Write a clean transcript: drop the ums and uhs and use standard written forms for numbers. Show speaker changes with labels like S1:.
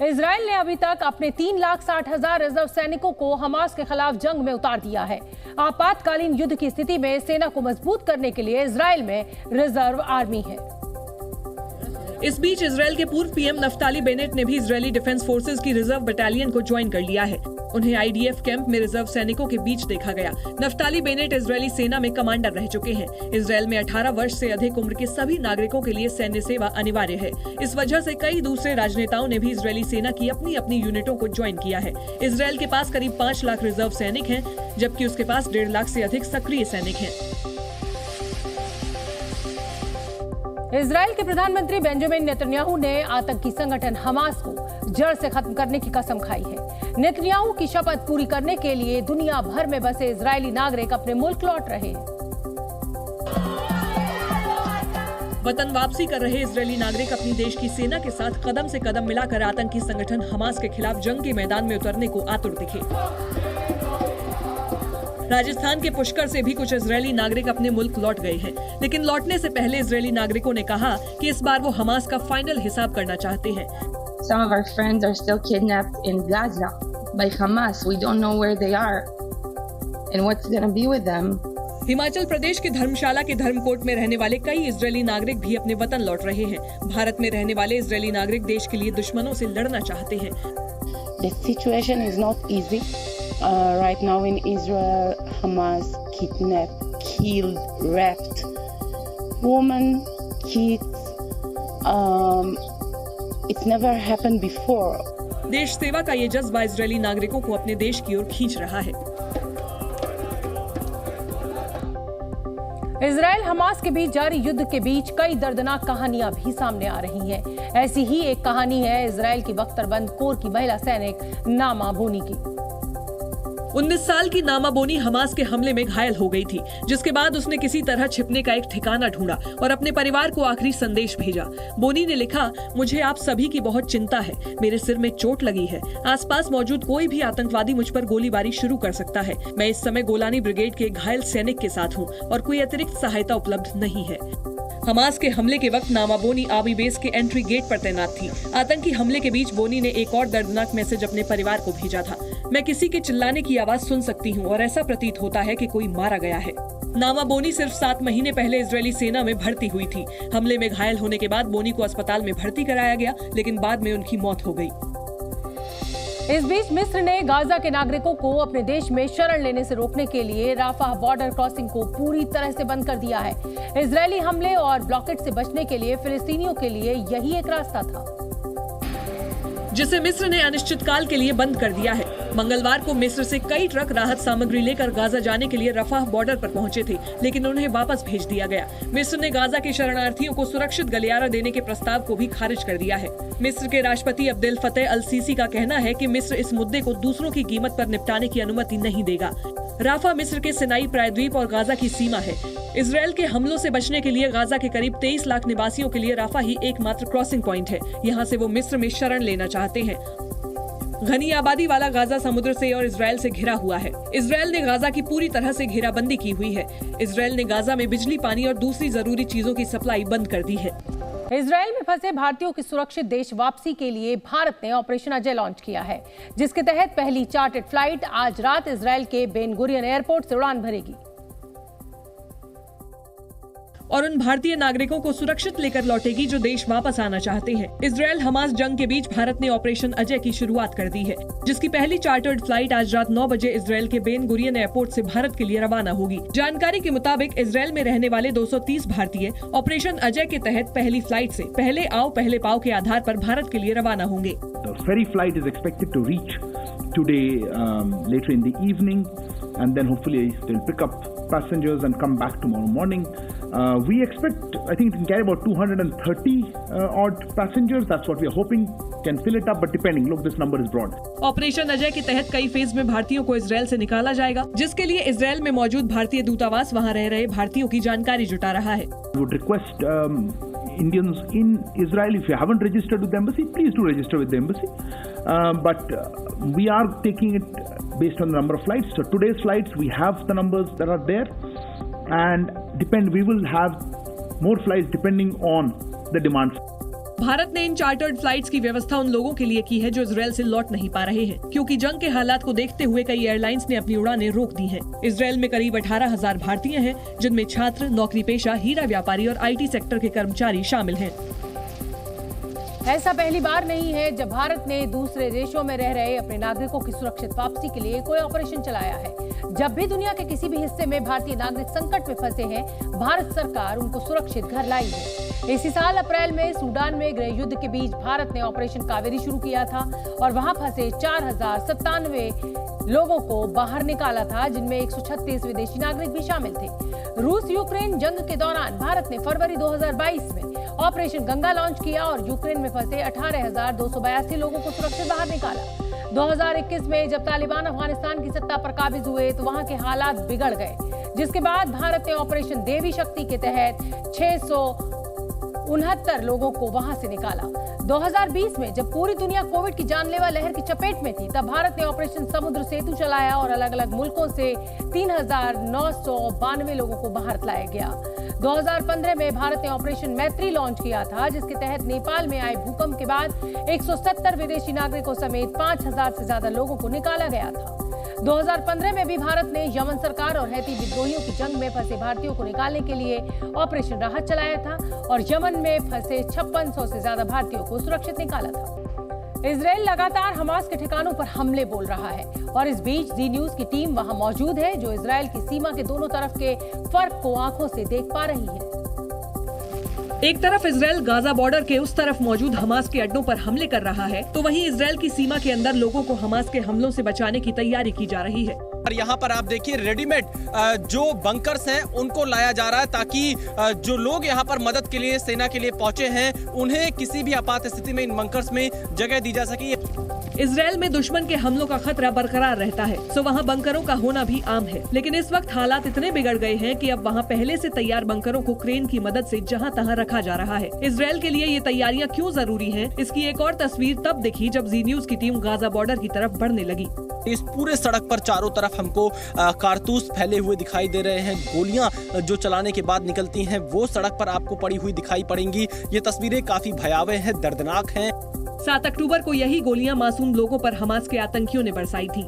S1: Israel ने अभी तक अपने 3,60,000 रिजर्व सैनिकों को हमास के खिलाफ जंग में उतार दिया है। आपातकालीन युद्ध की स्थिति में सेना को मजबूत करने के लिए इजराइल में रिजर्व आर्मी है।
S2: इस बीच इजराइल के पूर्व पीएम नफ्ताली बेनेट ने भी इजरायली डिफेंस फोर्सेज की रिजर्व बटालियन को ज्वाइन कर लिया है। उन्हें आईडीएफ कैंप में रिजर्व सैनिकों के बीच देखा गया। नफ्ताली बेनेट इजरायली सेना में कमांडर रह चुके हैं। इजराइल में 18 वर्ष से अधिक उम्र के सभी नागरिकों के लिए सैन्य सेवा अनिवार्य है। इस वजह से कई दूसरे राजनेताओं ने भी इजरायली सेना की अपनी अपनी यूनिटों को ज्वाइन किया है। इजराइल के पास करीब 5 लाख रिजर्व सैनिक हैं, जबकि उसके पास 1.5 लाख से अधिक सक्रिय सैनिक हैं।
S1: इजराइल के प्रधानमंत्री बेंजामिन नेतन्याहू ने आतंकी संगठन हमास को जड़ से खत्म करने की कसम खाई है। नेतन्याहू की शपथ पूरी करने के लिए दुनिया भर में बसे इजरायली नागरिक अपने मुल्क लौट रहे हैं।
S2: वतन वापसी कर रहे इजरायली नागरिक अपनी देश की सेना के साथ कदम से कदम मिलाकर आतंकी संगठन हमास के खिलाफ जंग के मैदान में उतरने को आतुर दिखे। राजस्थान के पुष्कर से भी कुछ इजरायली नागरिक अपने मुल्क लौट गए हैं, लेकिन लौटने से पहले इजरायली नागरिकों ने कहा कि इस बार वो हमास का फाइनल हिसाब करना चाहते हैं।
S3: Some of our friends are still kidnapped in Gaza by Hamas. We don't know where they are and what's going to be with them.
S2: Himachal Pradesh के धर्मशाला के धर्मकोट में रहने वाले कई इजरायली नागरिक भी अपने वतन लौट रहे हैं। भारत में रहने वाले इजरायली नागरिक देश के लिए दुश्मनों से लड़ना चाहते हैं।
S4: The situation is not easy. Right now in Israel, Hamas kidnapped, killed, raped women, kids. It's never happened before.
S2: देश सेवा का ये जज्बा इजरायली नागरिकों को अपने देश की ओर खींच रहा है।
S1: इजराइल हमास के बीच जारी युद्ध के बीच कई दर्दनाक कहानियां भी सामने आ रही हैं। ऐसी ही एक कहानी है इजराइल की बख्तरबंद कोर की महिला सैनिक नामा बोनी की।
S2: 19 साल की नामा बोनी हमास के हमले में घायल हो गई थी, जिसके बाद उसने किसी तरह छिपने का एक ठिकाना ढूंढा और अपने परिवार को आखिरी संदेश भेजा। बोनी ने लिखा, मुझे आप सभी की बहुत चिंता है। मेरे सिर में चोट लगी है। आसपास मौजूद कोई भी आतंकवादी मुझ पर गोलीबारी शुरू कर सकता है। मैं इस समय गोलानी ब्रिगेड के घायल सैनिक के साथ हूँ और कोई अतिरिक्त सहायता उपलब्ध नहीं है। हमास के हमले के वक्त नामा बोनी आर्मी बेस के एंट्री गेट पर तैनात थी। आतंकी हमले के बीच बोनी ने एक और दर्दनाक मैसेज अपने परिवार को भेजा था। मैं किसी के चिल्लाने की आवाज सुन सकती हूँ और ऐसा प्रतीत होता है कि कोई मारा गया है। नामा बोनी सिर्फ 7 महीने पहले इजरायली सेना में भर्ती हुई थी। हमले में घायल होने के बाद बोनी को अस्पताल में भर्ती कराया गया, लेकिन बाद में उनकी मौत हो गई।
S1: इस बीच मिस्र ने गाजा के नागरिकों को अपने देश में शरण लेने से रोकने के लिए राफा बॉर्डर क्रॉसिंग को पूरी तरह से बंद कर दिया है। इजरायली हमले और ब्लॉकेट से बचने के लिए फिलिस्तीनियों के लिए यही एक रास्ता था,
S2: जिसे मिस्र ने अनिश्चितकाल के लिए बंद कर दिया है। मंगलवार को मिस्र से कई ट्रक राहत सामग्री लेकर गाजा जाने के लिए रफाह बॉर्डर पर पहुंचे थे, लेकिन उन्हें वापस भेज दिया गया। मिस्र ने गाजा के शरणार्थियों को सुरक्षित गलियारा देने के प्रस्ताव को भी खारिज कर दिया है। मिस्र के राष्ट्रपति अब्देल फतेह अल सीसी का कहना है कि मिस्र इस मुद्दे को दूसरों की कीमत पर निपटाने की अनुमति नहीं देगा। राफा मिस्र के सिनाई प्रायद्वीप और गाजा की सीमा है। इजरायल के हमलों से बचने के लिए गाजा के करीब 23 लाख निवासियों के लिए राफा ही एकमात्र क्रॉसिंग पॉइंट है। यहाँ से वो मिस्र में शरण लेना चाहते हैं। घनी आबादी वाला गाजा समुद्र से और इजरायल से घिरा हुआ है। इजरायल ने गाजा की पूरी तरह से घेराबंदी की हुई है। इजरायल ने गाजा में बिजली, पानी और दूसरी जरूरी चीजों की सप्लाई बंद कर दी है।
S1: इजरायल में फंसे भारतीयों की सुरक्षित देश वापसी के लिए भारत ने ऑपरेशन अजय लॉन्च किया है, जिसके तहत पहली चार्टर्ड फ्लाइट आज रात इजरायल के बेन गुरियन एयरपोर्ट से उड़ान भरेगी
S2: और उन भारतीय नागरिकों को सुरक्षित लेकर लौटेगी जो देश वापस आना चाहते हैं। इजरायल हमास जंग के बीच भारत ने ऑपरेशन अजय की शुरुआत कर दी है, जिसकी पहली चार्टर्ड फ्लाइट आज रात 9 बजे इजरायल के बेन गुरियन एयरपोर्ट से भारत के लिए रवाना होगी। जानकारी के मुताबिक इजरायल में रहने वाले 230 भारतीय ऑपरेशन अजय के तहत पहली फ्लाइट से पहले आओ पहले पाओ के आधार पर भारत के लिए रवाना होंगे।
S5: Ferry flight is expected to reach today later in the evening and then hopefully they'll pick up passengers and come back tomorrow morning. We expect, I think it can carry about 230 odd passengers. That's what we are hoping can fill it up, but depending, look, this number is broad.
S2: Operation Ajay के तहत कई phase में भारतीयों को Israel से निकाला जाएगा, जिसके लिए इजरायल में मौजूद भारतीय दूतावास वहां रह रहे भारतीयों की जानकारी जुटा रहा है।
S5: We would request Indians in Israel, if you haven't registered with the embassy, please do register with the embassy. But we are taking it based on the number of flights. So today's flights, we have the numbers that are there, and we will have more flights depending on the demands.
S2: Bharat ने इन chartered flights की व्यवस्था उन लोगों के लिए की है जो इजरायल से लौट नहीं पा रहे हैं, क्योंकि जंग के हालात को देखते हुए कई एयरलाइंस ने अपनी उड़ानें रोक दी हैं। इजरायल में करीब 18,000 भारतीय हैं, जिनमें छात्र, नौकरी पेशा, हीरा व्यापारी और IT सेक्टर के कर्मचारी शामिल हैं।
S1: ऐसा पहली बार नहीं है जब भारत ने दूसरे देशों में रह रहे अपने नागरिकों की सुरक्षित वापसी के लिए कोई ऑपरेशन चलाया है। जब भी दुनिया के किसी भी हिस्से में भारतीय नागरिक संकट में फंसे हैं, भारत सरकार उनको सुरक्षित घर लाई है। इसी साल अप्रैल में सूडान में गृह युद्ध के बीच भारत ने ऑपरेशन कावेरी शुरू किया था और वहां फंसे 4097 लोगों को बाहर निकाला था, जिनमें 136 विदेशी नागरिक भी शामिल थे। रूस यूक्रेन जंग के दौरान भारत ने फरवरी 2022 में ऑपरेशन गंगा लॉन्च किया और यूक्रेन में फंसे 18,282 लोगों को सुरक्षित बाहर निकाला। 2021 में जब तालिबान अफगानिस्तान की सत्ता पर काबिज हुए तो वहां के हालात बिगड़ गए, जिसके बाद भारत ने ऑपरेशन देवी शक्ति के तहत 669 लोगों को वहां से निकाला। 2020 में जब पूरी दुनिया कोविड की जानलेवा लहर की चपेट में थी, तब भारत ने ऑपरेशन समुद्र सेतु चलाया और अलग अलग मुल्कों से 3,992 लोगों को बाहर लाया गया। 2015 में भारत ने ऑपरेशन मैत्री लॉन्च किया था, जिसके तहत नेपाल में आए भूकंप के बाद 170 विदेशी नागरिकों समेत 5,000 से ज्यादा लोगों को निकाला गया था। 2015 में भी भारत ने यमन सरकार और हैती विद्रोहियों की जंग में फंसे भारतीयों को निकालने के लिए ऑपरेशन राहत चलाया था और यमन में फंसे 5600 से ज्यादा भारतीयों को सुरक्षित निकाला था। इजरायल लगातार हमास के ठिकानों पर हमले बोल रहा है और इस बीच जी न्यूज की टीम वहां मौजूद है, जो इजरायल की सीमा के दोनों तरफ के फर्क को आंखों से देख पा रही है।
S2: एक तरफ इजरायल गाजा बॉर्डर के उस तरफ मौजूद हमास के अड्डों पर हमले कर रहा है, तो वहीं इजरायल की सीमा के अंदर लोगों को हमास के हमलों से बचाने की तैयारी की जा रही है।
S6: और यहाँ पर आप देखिए रेडीमेड जो बंकर्स हैं उनको लाया जा रहा है, ताकि जो लोग यहाँ पर मदद के लिए, सेना के लिए पहुंचे हैं, उन्हें किसी भी आपात स्थिति में इन बंकर्स में जगह दी जा सके।
S2: इजरायल में दुश्मन के हमलों का खतरा बरकरार रहता है, तो वहाँ बंकरों का होना भी आम है। लेकिन इस वक्त हालात इतने बिगड़ गए हैं कि अब वहाँ पहले से तैयार बंकरों को क्रेन की मदद से जहाँ तहाँ रखा जा रहा है। इजरायल के लिए ये तैयारियाँ क्यों जरूरी हैं, इसकी एक और तस्वीर तब दिखी जब जी न्यूज की टीम गाजा बॉर्डर की तरफ बढ़ने लगी।
S6: इस पूरे सड़क पर चारों तरफ हमको कारतूस फैले हुए दिखाई दे रहे हैं। गोलियां जो चलाने के बाद निकलती हैं वो सड़क पर आपको पड़ी हुई दिखाई पड़ेंगी। ये तस्वीरें काफी भयावह हैं, दर्दनाक हैं।
S2: 7 अक्टूबर को यही गोलियां मासूम लोगों पर हमास के आतंकियों ने बरसाई थी।